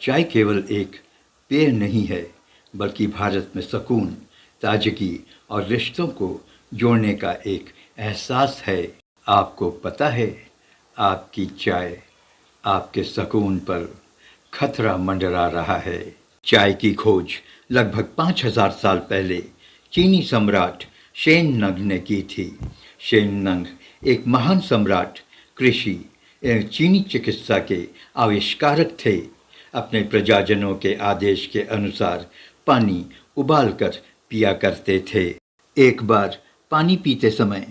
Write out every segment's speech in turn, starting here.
चाय केवल एक पेय नहीं है, बल्कि भारत में सुकून, ताजगी और रिश्तों को जोड़ने का एक एहसास है। आपको पता है, आपकी चाय आपके सुकून पर खतरा मंडरा रहा है। चाय की खोज लगभग 5000 साल पहले चीनी सम्राट शेन नंग ने की थी। शेन नंग एक महान सम्राट, कृषि एवं चीनी चिकित्सा के आविष्कारक थे। अपने प्रजाजनों के आदेश के अनुसार पानी उबालकर पिया करते थे। एक बार पानी पीते समय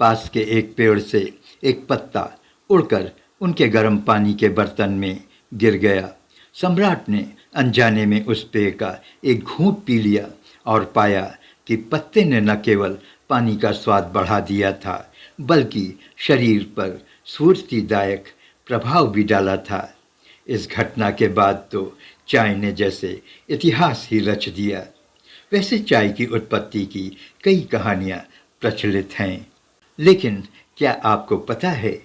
पास के एक पेड़ से एक पत्ता उड़कर उनके गर्म पानी के बर्तन में गिर गया। सम्राट ने अनजाने में उस पेय का एक घूंट पी लिया और पाया कि पत्ते ने न केवल पानी का स्वाद बढ़ा दिया था, बल्कि शरीर पर स्फूर्तिदायक प्रभाव भी डाला था। इस घटना के बाद तो चाय ने जैसे इतिहास ही रच दिया। वैसे चाय की उत्पत्ति की कई कहानियां प्रचलित हैं, लेकिन क्या आपको पता है,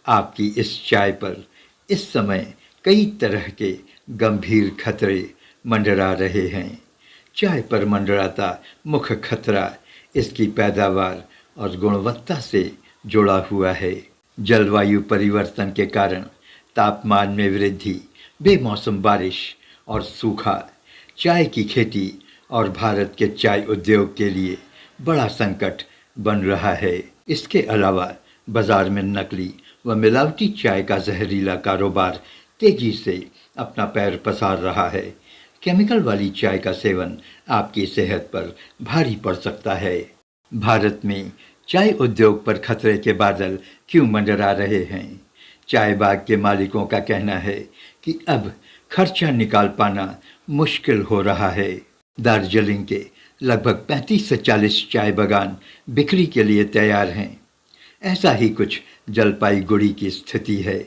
आपकी इस चाय पर इस समय कई तरह के गंभीर खतरे मंडरा रहे हैं। चाय पर मंडराता मुख्य खतरा इसकी पैदावार और गुणवत्ता से जुड़ा हुआ है। जलवायु परिवर्तन के कारण तापमान में वृद्धि, बेमौसम बारिश और सूखा चाय की खेती और भारत के चाय उद्योग के लिए बड़ा संकट बन रहा है। इसके अलावा बाजार में नकली व मिलावटी चाय का जहरीला कारोबार तेजी से अपना पैर पसार रहा है। केमिकल वाली चाय का सेवन आपकी सेहत पर भारी पड़ सकता है। भारत में चाय उद्योग पर खतरे के बादल क्यों मंडरा रहे हैं? चाय बाग के मालिकों का कहना है कि अब खर्चा निकाल पाना मुश्किल हो रहा है। दार्जिलिंग के लगभग 35 से 40 चाय बागान बिक्री के लिए तैयार हैं। ऐसा ही कुछ जलपाईगुड़ी की स्थिति है।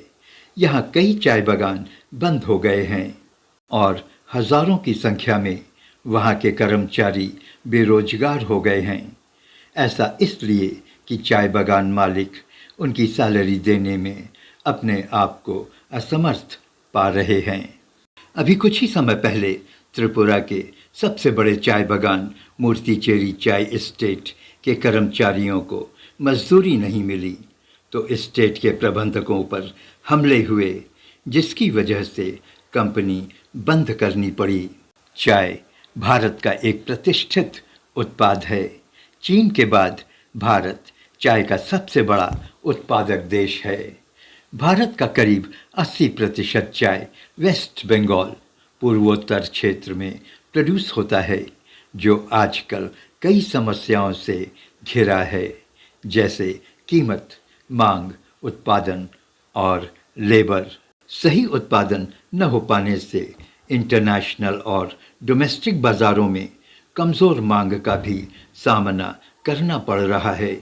यहाँ कई चाय बागान बंद हो गए हैं और हजारों की संख्या में वहाँ के कर्मचारी बेरोजगार हो गए हैं। ऐसा इसलिए कि चाय बागान मालिक उनकी सैलरी देने में अपने आप को असमर्थ पा रहे हैं। अभी कुछ ही समय पहले त्रिपुरा के सबसे बड़े चाय बागान मूर्तिचेरी चाय एस्टेट के कर्मचारियों को मजदूरी नहीं मिली, तो एस्टेट के प्रबंधकों पर हमले हुए, जिसकी वजह से कंपनी बंद करनी पड़ी। चाय भारत का एक प्रतिष्ठित उत्पाद है। चीन के बाद भारत चाय का सबसे बड़ा उत्पादक देश है। भारत का करीब 80% चाय वेस्ट बंगाल पूर्वोत्तर क्षेत्र में प्रोड्यूस होता है, जो आजकल कई समस्याओं से घिरा है, जैसे कीमत, मांग, उत्पादन और लेबर। सही उत्पादन न हो पाने से इंटरनेशनल और डोमेस्टिक बाज़ारों में कमज़ोर मांग का भी सामना करना पड़ रहा है।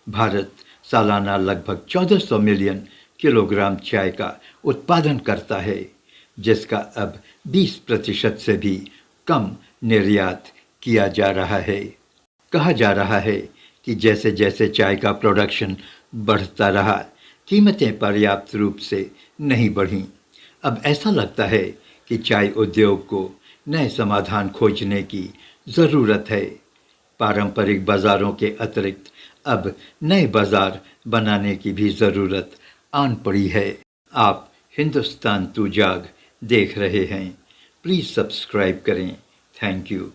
भारत सालाना लगभग 1400 मिलियन किलोग्राम चाय का उत्पादन करता है, जिसका अब 20% से भी कम निर्यात किया जा रहा है। कहा जा रहा है कि जैसे जैसे चाय का प्रोडक्शन बढ़ता रहा, कीमतें पर्याप्त रूप से नहीं बढ़ीं। अब ऐसा लगता है कि चाय उद्योग को नए समाधान खोजने की ज़रूरत है। पारंपरिक बाज़ारों के अतिरिक्त अब नए बाज़ार बनाने की भी ज़रूरत आन पड़ी है। आप हिंदुस्तान तू जाग देख रहे हैं। प्लीज़ सब्सक्राइब करें। Thank you.